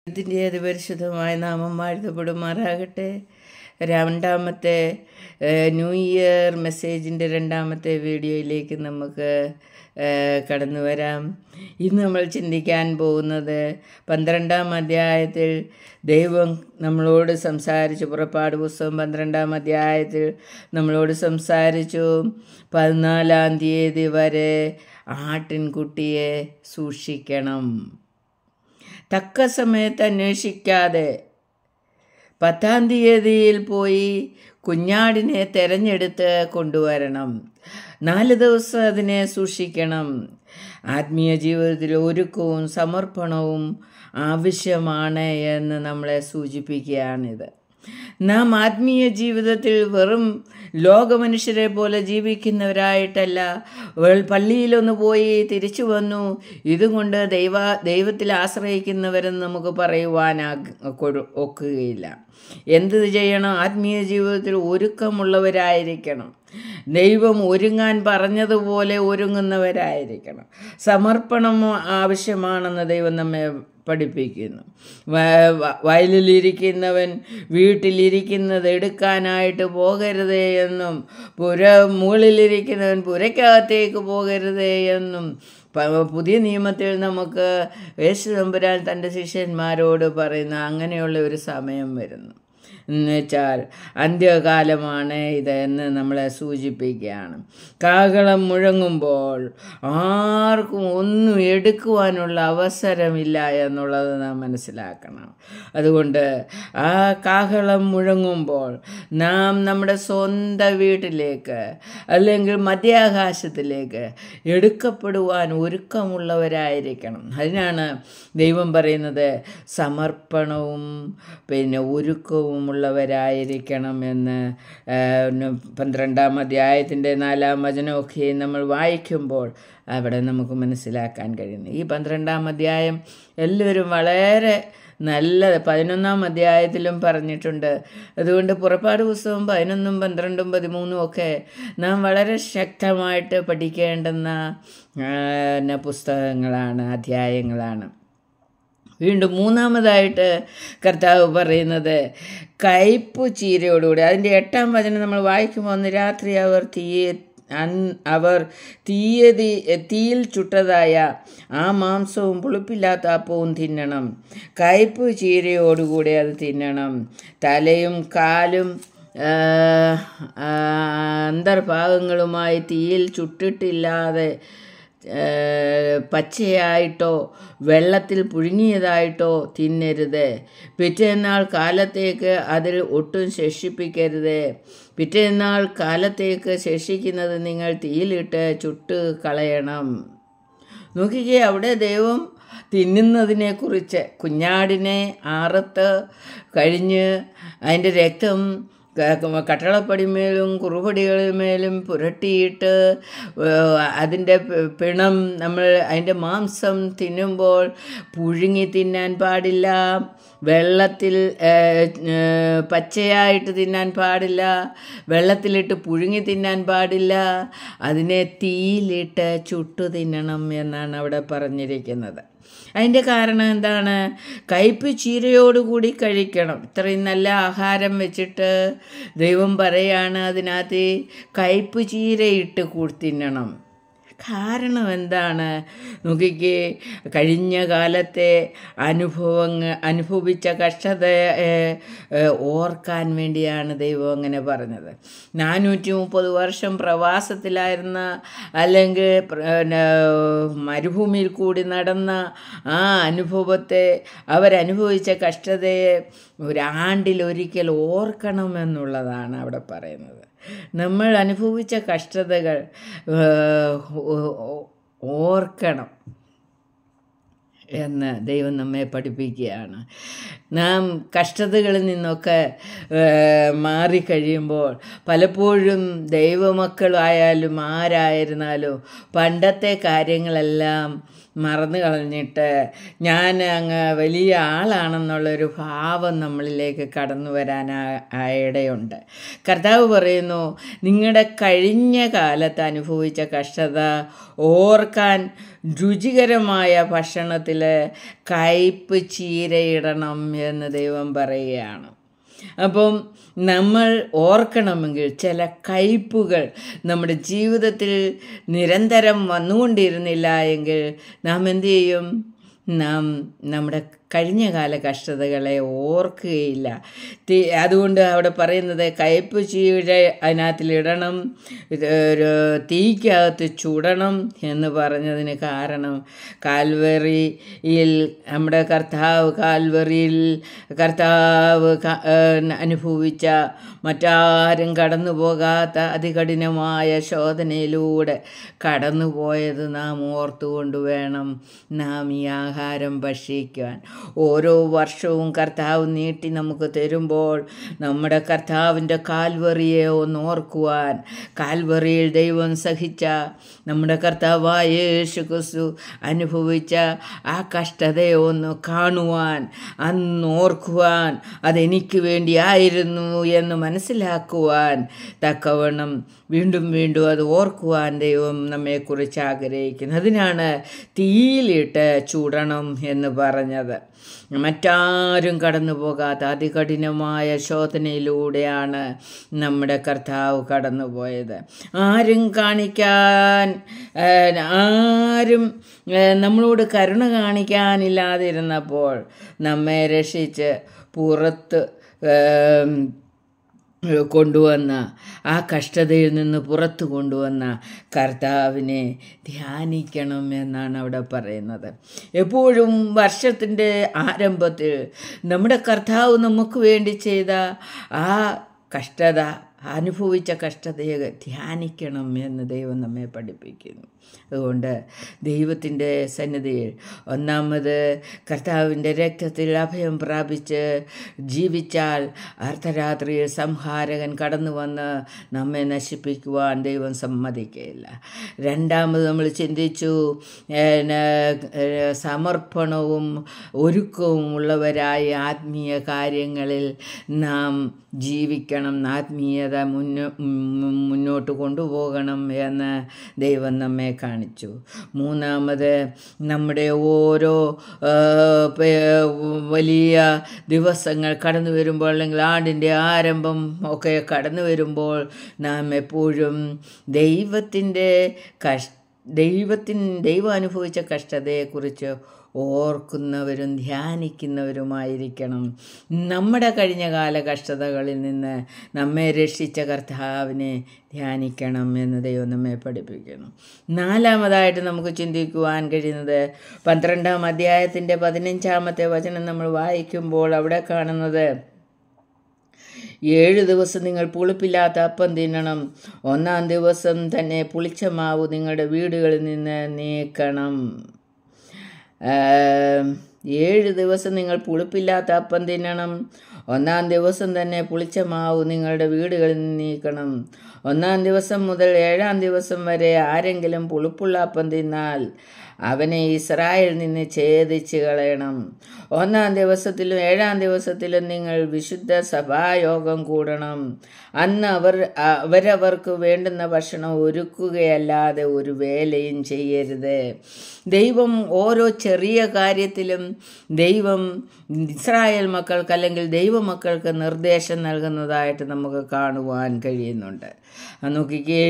ഇതിൻ്റെ അതിപരിശുദ്ധമായ നാമം വാഴ്ത്തപ്പെടുമാറാകട്ടെ. രണ്ടാമത്തെ ന്യൂ ഇയർ മെസ്സേജിൻ്റെ രണ്ടാമത്തെ വീഡിയോയിലേക്ക് നമുക്ക് കടന്നു വരാം. ഇന്ന് നമ്മൾ ചിന്തിക്കാൻ പോകുന്നത് 12-ാം അധ്യായത്തിൽ ദൈവം നമ്മളോട് സംസാരിച്ചു. പുറപ്പാട് പുസ്തകം 12-ാം അധ്യായത്തിൽ നമ്മളോട് സംസാരിച്ചു. 14-ാം തീയതി വരെ ആട്ടിൻകുട്ടിയെ സൂക്ഷിക്കണം. തക്ക സമയത്ത് അന്വേഷിക്കാതെ 10-ാം തീയതിയിൽ പോയി കുഞ്ഞാടിനെ തിരഞ്ഞെടുത്ത് കൊണ്ടുവരണം. 4 ദിവസം അതിനെ സൂക്ഷിക്കണം. ആത്മീയ ജീവിതത്തിൽ ഒരുക്കവും സമർപ്പണവും ആവശ്യമാണ് എന്ന് നമ്മളെ സൂചിപ്പിക്കുകയാണിത്. നാം ആത്മീയ ജീവിതത്തിൽ വെറും ലോകമനുഷ്യരെ പോലെ ജീവിക്കുന്നവരായിട്ടല്ല. പള്ളിയിലൊന്ന് പോയി തിരിച്ചു വന്നു, ഇതുകൊണ്ട് ദൈവത്തിൽ ആശ്രയിക്കുന്നവരെന്ന് നമുക്ക് പറയുവാൻ ഒക്കുകയില്ല. എന്ത് ചെയ്യണം? ആത്മീയ ജീവിതത്തിൽ ഒരുക്കമുള്ളവരായിരിക്കണം. ദൈവം ഒരുങ്ങാൻ പറഞ്ഞതുപോലെ ഒരുങ്ങുന്നവരായിരിക്കണം. സമർപ്പണം ആവശ്യമാണെന്ന് ദൈവം നമ്മെ പഠിപ്പിക്കുന്നു. വയലിലിരിക്കുന്നവൻ വീട്ടിലിരിക്കുന്നത് എടുക്കാനായിട്ട് പോകരുതേ എന്നും മുകളിലിരിക്കുന്നവൻ പുരയ്ക്കകത്തേക്ക് പോകരുതേ എന്നും പുതിയ നിയമത്തിൽ നമുക്ക് യേശു തമ്പുരാൻ തൻ്റെ ശിഷ്യന്മാരോട് പറയുന്ന അങ്ങനെയുള്ള ഒരു സമയം വരുന്നു. എന്നുവെച്ചാൽ അന്ത്യകാലമാണ് ഇത് എന്ന് നമ്മളെ സൂചിപ്പിക്കുകയാണ്. കാഹളം മുഴങ്ങുമ്പോൾ ആർക്കും ഒന്നും എടുക്കുവാനുള്ള അവസരമില്ല എന്നുള്ളത് നാം മനസ്സിലാക്കണം. അതുകൊണ്ട് ആ കാഹളം മുഴങ്ങുമ്പോൾ നാം നമ്മുടെ സ്വന്തം വീട്ടിലേക്ക് അല്ലെങ്കിൽ മധ്യാകാശത്തിലേക്ക് എടുക്കപ്പെടുവാൻ ഒരുക്കമുള്ളവരായിരിക്കണം. അതിനാണ് ദൈവം പറയുന്നത് സമർപ്പണവും ഒരുക്കവും ഉള്ളവരായിരിക്കണം എന്ന് 12-ാം അധ്യായത്തിൻ്റെ 4-ാം വചനമൊക്കെ നമ്മൾ വായിക്കുമ്പോൾ അവിടെ നമുക്ക് മനസ്സിലാക്കാൻ കഴിയുന്നു. ഈ 12-ാം അധ്യായം എല്ലാവരും വളരെ നല്ല 11-ാം അധ്യായത്തിലും പറഞ്ഞിട്ടുണ്ട്. അതുകൊണ്ട് പുറപ്പാട് പുസ്തകം 11, 12, 13 ഒക്കെ നാം വളരെ ശക്തമായിട്ട് പഠിക്കേണ്ടുന്ന പുസ്തകങ്ങളാണ്, അധ്യായങ്ങളാണ്. വീണ്ടും 3-ാമതായിട്ട് കർത്താവ് പറയുന്നത് കയ്പ് ചീരയോടുകൂടി. അതിൻ്റെ 8-ാം വചനം നമ്മൾ വായിക്കുമ്പോൾ അന്ന് രാത്രി അവർ തീയിൽ ചുട്ടതായ ആ മാംസവും പുളിപ്പില്ലാത്ത അപ്പവും തിന്നണം. കയ്പ് ചീരയോടുകൂടി അത് തിന്നണം. തലയും കാലും അന്തർഭാഗങ്ങളുമായി തീയിൽ ചുട്ടിട്ടില്ലാതെ പച്ചയായിട്ടോ വെള്ളത്തിൽ പുഴുങ്ങിയതായിട്ടോ തിന്നരുത്. പിറ്റേന്നാൾ കാലത്തേക്ക് അതിൽ ഒട്ടും ശേഷിപ്പിക്കരുത്. പിറ്റേന്നാൾ കാലത്തേക്ക് ശേഷിക്കുന്നത് നിങ്ങൾ തീയിലിട്ട് ചുട്ട് കളയണം. നോക്കിക്കേ, അവിടെ ദൈവം തിന്നുന്നതിനെക്കുറിച്ച് കുഞ്ഞാടിനെ അറുത്ത് കഴിഞ്ഞ് അതിൻ്റെ രക്തം കട്ടളപ്പടിമേലും കുറുപടികളിന്മേലും പുരട്ടിയിട്ട് അതിൻ്റെ പിണം അതിൻ്റെ മാംസം തിന്നുമ്പോൾ പുഴുങ്ങി തിന്നാൻ പാടില്ല, വെള്ളത്തിൽ പച്ചയായിട്ട് തിന്നാൻ പാടില്ല, വെള്ളത്തിലിട്ട് പുഴുങ്ങി തിന്നാൻ പാടില്ല, അതിനെ തീയിലിട്ട് ചുട്ടു തിന്നണം എന്നാണ് അവിടെ പറഞ്ഞിരിക്കുന്നത്. അതിൻ്റെ കാരണം എന്താണ്? കയ്പ് ചീരയോടുകൂടി കഴിക്കണം. ഇത്രയും നല്ല ആഹാരം വെച്ചിട്ട് ദൈവം പറയാണ് അതിനകത്ത് കയ്പ് ചീരയിട്ട് തിന്നണം. കാരണം എന്താണ്? നോക്കിക്കേ, കഴിഞ്ഞ കാലത്തെ അനുഭവിച്ച കഷ്ടതയെ ഓർക്കാൻ വേണ്ടിയാണ് ദൈവം അങ്ങനെ പറഞ്ഞത്. 430 വർഷം പ്രവാസത്തിലായിരുന്ന അല്ലെങ്കിൽ മരുഭൂമിയിൽ കൂടി നടന്ന ആ അനുഭവത്തെ, അവരനുഭവിച്ച കഷ്ടതയെ ഒരാണ്ടിലൊരിക്കൽ ഓർക്കണമെന്നുള്ളതാണ് അവിടെ പറയുന്നത്. നമ്മൾ അനുഭവിച്ച കഷ്ടതകൾ ഓർക്കണം എന്ന് ദൈവം നമ്മെ പഠിപ്പിക്കുകയാണ്. നാം കഷ്ടതകളിൽ നിന്നൊക്കെ മാറിക്കഴിയുമ്പോൾ പലപ്പോഴും ദൈവമക്കളായാലും ആരായിരുന്നാലും പണ്ടത്തെ കാര്യങ്ങളെല്ലാം മറന്നു കളഞ്ഞിട്ട് ഞാൻ അങ്ങ് വലിയ ആളാണെന്നുള്ളൊരു ഭാവം നമ്മളിലേക്ക് കടന്നു വരാൻ ഇടയുണ്ട്. കർത്താവ് പറയുന്നു, നിങ്ങളുടെ കഴിഞ്ഞ കാലത്ത് അനുഭവിച്ച കഷ്ടത ഓർക്കാൻ രുചികരമായ ഭക്ഷണത്തിൽ കയ്പ് ചീരയിടണം എന്ന് ദൈവം പറയുകയാണ്. അപ്പം നമ്മൾ ഓർക്കണമെങ്കിൽ ചില കയ്പുകൾ നമ്മുടെ ജീവിതത്തിൽ നിരന്തരം വന്നുകൊണ്ടിരുന്നില്ല എങ്കിൽ നാം എന്തു ചെയ്യും? നാം നമ്മുടെ കഴിഞ്ഞ കാല കഷ്ടതകളെ ഓർക്കുകയില്ല. അതുകൊണ്ട് അവിടെ പറയുന്നത് കയ്പ് ചീര അതിനകത്തിലിടണം, ഒരു തീക്കകത്ത് ചുടണം എന്ന് പറഞ്ഞതിന് കാരണം കാൽവറിയിൽ നമ്മുടെ കർത്താവ് അനുഭവിച്ച മറ്റാരും കടന്നു പോകാത്ത അതികഠിനമായ ശോധനയിലൂടെ കടന്നുപോയത് നാം ഓർത്തുകൊണ്ട് വേണം നാം ഈ ആഹാരം ഭക്ഷിക്കുവാൻ. ഓരോ വർഷവും കർത്താവ് നീട്ടി നമുക്ക് തരുമ്പോൾ നമ്മുടെ കർത്താവിൻ്റെ കാൽവറിയെ ഒന്ന് ഓർക്കുവാൻ, കാൽവറിയിൽ ദൈവം സഹിച്ച നമ്മുടെ കർത്താവായ യേശു ക്രിസ്തു അനുഭവിച്ച ആ കഷ്ടതയെ ഒന്ന് കാണുവാൻ, അന്ന് ഓർക്കുവാൻ, അതെനിക്ക് വേണ്ടിയായിരുന്നു എന്ന് മനസ്സിലാക്കുവാൻ തക്കവണ്ണം വീണ്ടും വീണ്ടും അത് ഓർക്കുവാൻ ദൈവം നമ്മെക്കുറിച്ച് ആഗ്രഹിക്കുന്നു. അതിനാണ് തീയിലിട്ട് ചൂടണം എന്ന് പറഞ്ഞത്. മറ്റാരും കടന്നു പോകാത്ത അതികഠിനമായ ശോധനയിലൂടെയാണ് നമ്മുടെ കർത്താവ് കടന്നുപോയത്. ആരും നമ്മളോട് കരുണ കാണിക്കാനില്ലാതിരുന്നപ്പോൾ നമ്മെ രക്ഷിച്ച് പുറത്ത് കൊണ്ടുവന്ന, ആ കഷ്ടതയിൽ നിന്ന് പുറത്തു കൊണ്ടുവന്ന കർത്താവിനെ ധ്യാനിക്കണം എന്നാണ് അവിടെ പറയുന്നത്. എപ്പോഴും വർഷത്തിൻ്റെ ആരംഭത്തിൽ നമ്മുടെ കർത്താവ് നമുക്ക് വേണ്ടി ചെയ്ത ആ കഷ്ടത, അനുഭവിച്ച കഷ്ടതയെ ധ്യാനിക്കണം എന്ന് ദൈവം നമ്മെ പഠിപ്പിക്കുന്നു. അതുകൊണ്ട് ദൈവത്തിൻ്റെ സന്നിധിയിൽ ഒന്നാമത് കർത്താവിൻ്റെ രക്തത്തിൽ അഭയം പ്രാപിച്ച് ജീവിച്ചാൽ അർദ്ധരാത്രിയിൽ സംഹാരകൻ കടന്നു വന്ന് നമ്മെ നശിപ്പിക്കുവാൻ ദൈവം സമ്മതിക്കുകയില്ല. രണ്ടാമത് നമ്മൾ ചിന്തിച്ചു, സമർപ്പണവും ഒരുക്കവും ഉള്ളവരായി ആത്മീയ കാര്യങ്ങളിൽ നാം ജീവിക്കണം, ആത്മീയത മുന്നോട്ട് കൊണ്ടുപോകണം എന്ന് ദൈവം നമ്മെ കാണിച്ചു. മൂന്നാമത് നമ്മുടെ ഓരോ വലിയ ദിവസങ്ങൾ കടന്നു വരുമ്പോൾ, അല്ലെങ്കിൽ ആണ്ടിൻ്റെ ആരംഭം ഒക്കെ കടന്നു വരുമ്പോൾ നാം എപ്പോഴും ദൈവം അനുഭവിച്ച കഷ്ടതയെക്കുറിച്ച് ഓർക്കുന്നവരും ധ്യാനിക്കുന്നവരുമായിരിക്കണം. നമ്മുടെ കഴിഞ്ഞ കാല കഷ്ടതകളിൽ നിന്ന് നമ്മെ രക്ഷിച്ച കർത്താവിനെ ധ്യാനിക്കണം എന്ന് ദൈവം നമ്മെ പഠിപ്പിക്കുന്നു. നാലാമതായിട്ട് നമുക്ക് ചിന്തിക്കുവാൻ കഴിയുന്നത് 12-ാം അധ്യായത്തിൻ്റെ 15-ാമത്തെ വചനം നമ്മൾ വായിക്കുമ്പോൾ അവിടെ കാണുന്നത്, 7 ദിവസം നിങ്ങൾ പുളിപ്പില്ലാത്ത അപ്പം തിന്നണം, 1-ാം ദിവസം തന്നെ പുളിച്ച മാവ് നിങ്ങളുടെ വീടുകളിൽ നിന്ന് നീക്കണം. 7 ദിവസം നിങ്ങൾ പുളിപ്പില്ലാത്ത അപ്പം തിന്നണം, 1-ാം ദിവസം തന്നെ പുളിച്ച മാവ് നിങ്ങളുടെ വീടുകളിൽ നിന്ന് നീക്കണം. 1-ാം ദിവസം മുതൽ 7-ാം ദിവസം വരെ ആരെങ്കിലും പുളിപ്പുള്ള അപ്പം തിന്നാൽ അവനെ ഇസ്രായേലിൽ നിന്ന് ഛേദിച്ച് കളയണം. 1-ാം ദിവസത്തിലും 7-ാം ദിവസത്തിലും നിങ്ങൾ വിശുദ്ധ സഭായോഗം കൂടണം. അന്ന് അവരവർക്ക് വേണ്ടുന്ന ഭക്ഷണം ഒരുക്കുകയല്ലാതെ ഒരു വേലയും ചെയ്യരുത്. ദൈവം ഓരോ ചെറിയ കാര്യത്തിലും ദൈവം ഇസ്രായേൽ മക്കൾക്ക്, അല്ലെങ്കിൽ ദൈവമക്കൾക്ക് നിർദ്ദേശം നൽകുന്നതായിട്ട് നമുക്ക് കാണുവാൻ കഴിയുന്നുണ്ട്. നോക്കിക്കേ,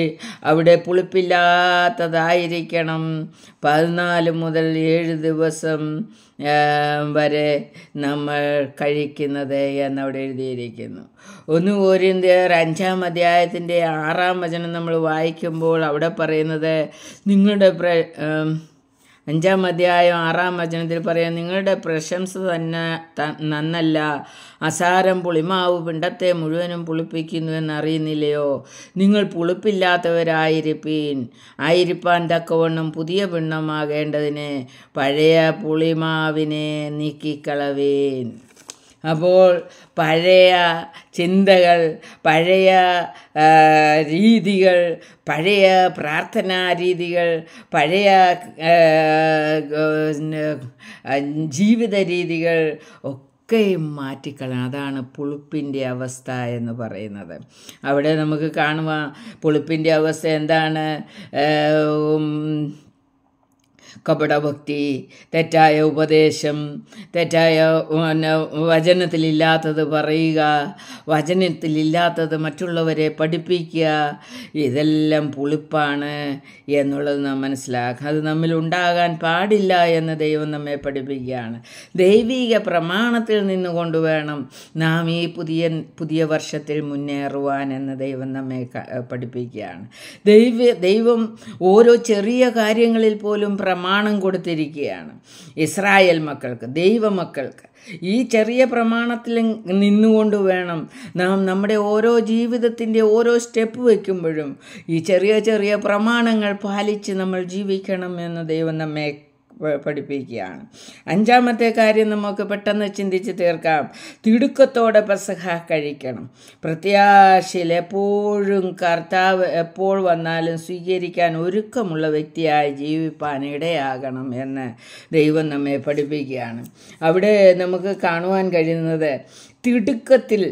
അവിടെ പുളിപ്പില്ലാത്തതായിരിക്കണം 14 മുതൽ 7 ദിവസം വരെ നമ്മൾ കഴിക്കുന്നത് എന്നവിടെ എഴുതിയിരിക്കുന്നു. 1 കൊരിന്ത്യർ 5-ാം അധ്യായത്തിൻ്റെ 6-ാം വചനം നമ്മൾ വായിക്കുമ്പോൾ അവിടെ പറയുന്നത്, 5-ാം അധ്യായം 6-ാം വചനത്തിൽ പറയാം, നിങ്ങളുടെ പ്രശംസ തന്നെ നന്നല്ല, അസാരം പുളിമാവ് പിണ്ടത്തെ മുഴുവനും പുളിപ്പിക്കുന്നു എന്നറിയുന്നില്ലയോ? നിങ്ങൾ ആയിരിപ്പാൻ തക്കവണ്ണം പുതിയ പിണ്ണമാകേണ്ടതിന് പഴയ പുളിമാവിനെ നീക്കിക്കളവേൻ. അപ്പോൾ പഴയ ചിന്തകൾ, പഴയ രീതികൾ, പഴയ പ്രാർത്ഥനാ രീതികൾ, പഴയ ജീവിത രീതികൾ ഒക്കെയും മാറ്റിക്കളയണം. അതാണ് പുളിപ്പിൻ്റെ അവസ്ഥ എന്ന് പറയുന്നത്. അവിടെ നമുക്ക് കാണുക, പുളിപ്പിൻ്റെ അവസ്ഥ എന്താണ്? കപടഭക്തി, തെറ്റായ ഉപദേശം, തെറ്റായ വചനത്തിലില്ലാത്തത് പറയുക, വചനത്തിലില്ലാത്തത് മറ്റുള്ളവരെ പഠിപ്പിക്കുക, ഇതെല്ലാം പുളിപ്പാണ് എന്നുള്ളത് നാം മനസ്സിലാക്കുക. അത് നമ്മിൽ ഉണ്ടാകാൻ പാടില്ല എന്ന് ദൈവം നമ്മെ പഠിപ്പിക്കുകയാണ്. ദൈവിക പ്രമാണത്തിൽ നിന്നുകൊണ്ട് വേണം നാം ഈ പുതിയ വർഷത്തിൽ മുന്നേറുവാൻ എന്ന് ദൈവം നമ്മെ പഠിപ്പിക്കുകയാണ്. ദൈവം ഓരോ ചെറിയ കാര്യങ്ങളിൽ പോലും പ്രമാണം കൊടുത്തിരിക്കുകയാണ് ഇസ്രായേൽ മക്കൾക്ക്, ദൈവമക്കൾക്ക്. ഈ ചെറിയ പ്രമാണത്തിൽ നിന്നുകൊണ്ട് വേണം നാം നമ്മുടെ ഓരോ ജീവിതത്തിൻ്റെ ഓരോ സ്റ്റെപ്പ് വയ്ക്കുമ്പോഴും ഈ ചെറിയ ചെറിയ പ്രമാണങ്ങൾ പാലിച്ച് നമ്മൾ ജീവിക്കണം എന്ന് ദൈവം നമ്മെ പഠിപ്പിക്കുകയാണ്. അഞ്ചാമത്തെ കാര്യം നമുക്ക് പെട്ടെന്ന് ചിന്തിച്ച് തീർക്കാം. തിടുക്കത്തോടെ പെസഹ കഴിക്കണം. പ്രത്യാശയിൽ എപ്പോഴും കർത്താവ് എപ്പോൾ വന്നാലും സ്വീകരിക്കാൻ ഒരുക്കമുള്ള വ്യക്തിയായി ജീവിപ്പാൻ ഇടയാകണം എന്ന് ദൈവം നമ്മെ പഠിപ്പിക്കുകയാണ്. അവിടെ നമുക്ക് കാണുവാൻ കഴിയുന്നത് തിടുക്കത്തിൽ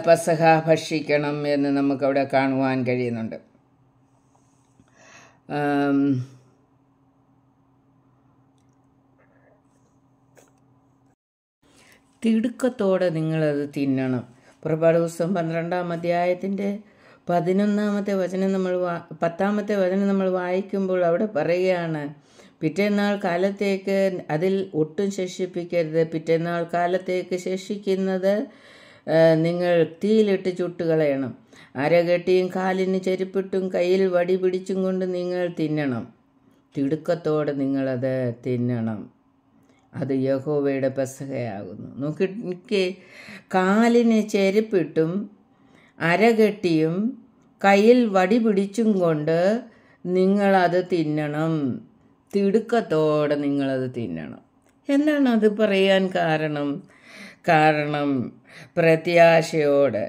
പെസഹ ഭക്ഷിക്കണം എന്ന് നമുക്കവിടെ കാണുവാൻ കഴിയുന്നുണ്ട്. തിടുക്കത്തോടെ നിങ്ങളത് തിന്നണം. പുറപ്പാട് പുസ്തകം 12-ാം അധ്യായത്തിൻ്റെ 11-ാമത്തെ വചനം 10-ാമത്തെ വചനം നമ്മൾ വായിക്കുമ്പോൾ അവിടെ പറയുകയാണ്, പിറ്റേന്നാൾ കാലത്തേക്ക് അതിൽ ഒട്ടും ശേഷിപ്പിക്കരുത്. പിറ്റേന്നാൾ കാലത്തേക്ക് ശേഷിക്കുന്നത് നിങ്ങൾ തീയിലിട്ട് ചുട്ടുകളയണം. അരകെട്ടിയും കാലിന് ചെരുപ്പിട്ടും കയ്യിൽ വടി പിടിച്ചും കൊണ്ട് നിങ്ങൾ തിന്നണം. തിടുക്കത്തോടെ നിങ്ങളത് തിന്നണം. അത് യഹോവയുടെ പെസഹയാകുന്നു. നോക്കി, കാലിന് ചെരുപ്പിട്ടും അരകെട്ടിയും കയ്യിൽ വടി പിടിച്ചും കൊണ്ട് നിങ്ങളത് തിന്നണം. തിടുക്കത്തോടെ നിങ്ങളത് തിന്നണം. എന്താണ് അത് പറയാൻ കാരണം പ്രത്യാശയോടെ,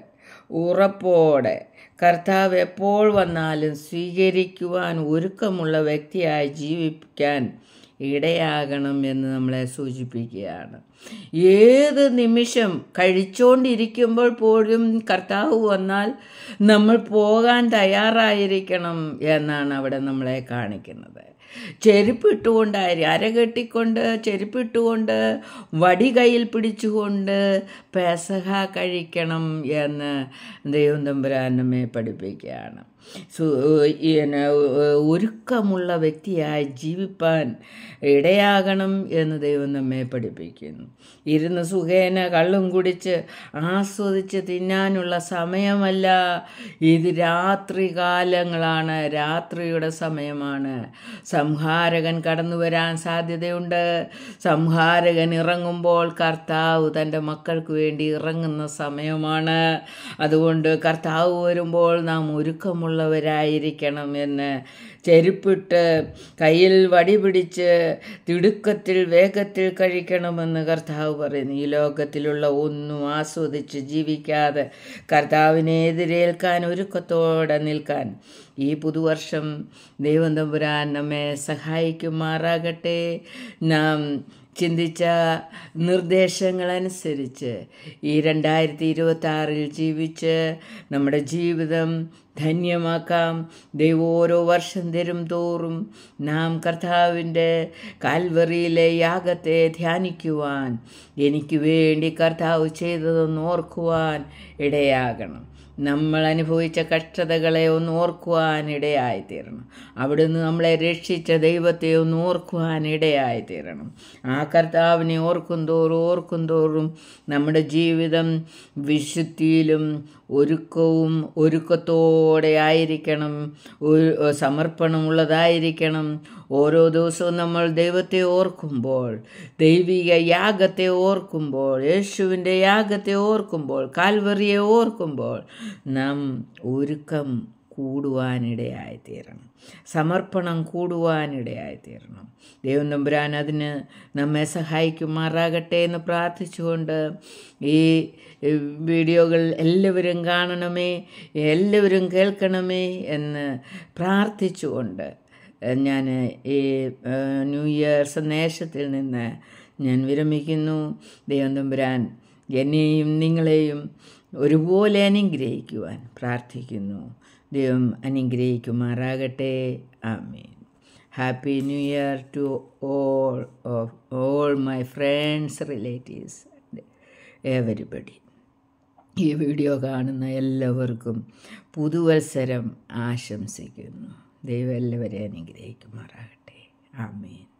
ഉറപ്പോടെ കർത്താവ് എപ്പോൾ വന്നാലും സ്വീകരിക്കുവാൻ ഒരുക്കമുള്ള വ്യക്തിയായി ജീവിക്കാൻ ഇടയാകണം എന്ന് നമ്മളെ സൂചിപ്പിക്കുകയാണ്. ഏത് നിമിഷം കഴിച്ചുകൊണ്ടിരിക്കുമ്പോൾ പോലും കർത്താവ് വന്നാൽ നമ്മൾ പോകാൻ തയ്യാറായിരിക്കണം എന്നാണ് അവിടെ നമ്മളെ കാണിക്കുന്നത്. അരകെട്ടിക്കൊണ്ട് ചെരുപ്പിട്ടുകൊണ്ട് വടി കയ്യിൽ പിടിച്ചുകൊണ്ട് പെസഹ കഴിക്കണം എന്ന് ദൈവം തമ്പുരാൻ നമ്മെ പഠിപ്പിക്കുകയാണ്. ഒരുക്കമുള്ള വ്യക്തിയായി ജീവിപ്പാൻ ഇടയാകണം എന്ന് ദൈവം നമ്മെ പഠിപ്പിക്കുന്നു. ഇരുന്ന് സുഖേന കള്ളും കുടിച്ച് ആസ്വദിച്ച് തിന്നാനുള്ള സമയമല്ല ഇത്. രാത്രികാലങ്ങളാണ്, രാത്രിയുടെ സമയമാണ്. സംഹാരകൻ കടന്നു വരാൻ സാധ്യതയുണ്ട്. സംഹാരകൻ ഇറങ്ങുമ്പോൾ കർത്താവ് തൻ്റെ മക്കൾക്ക് വേണ്ടി ഇറങ്ങുന്ന സമയമാണ്. അതുകൊണ്ട് കർത്താവ് വരുമ്പോൾ നാം ഒരുക്കമുള്ളവരായിരിക്കണം എന്ന് ചെരുപ്പിട്ട് കയ്യിൽ വടി പിടിച്ച് തിടുക്കത്തിൽ വേഗത്തിൽ കഴിക്കണമെന്ന് കർത്താവ് പറയുന്നു. ഈ ലോകത്തിലുള്ള ഒന്നും ആസ്വദിച്ച് ജീവിക്കാതെ കർത്താവിനെ എതിരേൽക്കാൻ ഒരുക്കത്തോടെ നിൽക്കാൻ ഈ പുതുവർഷം ദൈവം തമ്പുരാൻ നമ്മെ സഹായിക്കുമാറാകട്ടെ. നാം ചിന്തിച്ച നിർദ്ദേശങ്ങളനുസരിച്ച് ഈ 2026 ജീവിച്ച് നമ്മുടെ ജീവിതം ധന്യമാക്കാം. ദൈവം ഓരോ വർഷം തരും തോറും നാം കർത്താവിൻ്റെ കാൽവറിയിലെ യാഗത്തെ ധ്യാനിക്കുവാൻ, എനിക്ക് വേണ്ടി കർത്താവ് ചെയ്തതൊന്ന് ഓർക്കുവാൻ ഇടയാകണം. നമ്മൾ അനുഭവിച്ച കഷ്ടതകളെ ഒന്ന് ഓർക്കുവാൻ ഇടയായിത്തീരണം. അവിടുന്ന് നമ്മളെ രക്ഷിച്ച ദൈവത്തെ ഒന്ന് ഓർക്കുവാൻ ഇടയായിത്തീരണം. ആ കർത്താവിനെ ഓർക്കും തോറും നമ്മുടെ ജീവിതം വിശുദ്ധിയിലും ഒരുക്കത്തോടെ ആയിരിക്കണം, സമർപ്പണമുള്ളതായിരിക്കണം. ഓരോ ദിവസവും നമ്മൾ ദൈവത്തെ ഓർക്കുമ്പോൾ, ദൈവിക യാഗത്തെ ഓർക്കുമ്പോൾ, യേശുവിൻ്റെ യാഗത്തെ ഓർക്കുമ്പോൾ, കാൽവറിയെ ഓർക്കുമ്പോൾ നാം ഒരുക്കം കൂടുവാനിടയായിത്തീരണം, സമർപ്പണം കൂടുവാനിടയായിത്തീരണം. ദൈവം തമ്പുരാൻ അതിന് നമ്മെ സഹായിക്കുമാറാകട്ടെ എന്ന് പ്രാർത്ഥിച്ചുകൊണ്ട് ഈ വീഡിയോകൾ എല്ലാവരും കാണണമേ, എല്ലാവരും കേൾക്കണമേ എന്ന് പ്രാർത്ഥിച്ചുകൊണ്ട് ഞാൻ ഈ ന്യൂ ഇയർ സന്ദേശത്തിൽ നിന്ന് ഞാൻ വിരമിക്കുന്നു. ദൈവം തമ്പുരാൻ എന്നെയും നിങ്ങളെയും ഒരുപോലെ അനുഗ്രഹിക്കുവാൻ പ്രാർത്ഥിക്കുന്നു. ദൈവം അനുഗ്രഹിക്കുമാറാകട്ടെ. ആമേൻ. Happy new year to all my friends, relatives, everybody. ഈ വീഡിയോ കാണുന്ന എല്ലാവർക്കും പുതുവത്സരം ആശംസിക്കുന്നു. ദൈവം എല്ലാവരെയും അനുഗ്രഹിക്കുമാറാകട്ടെ. ആമേൻ.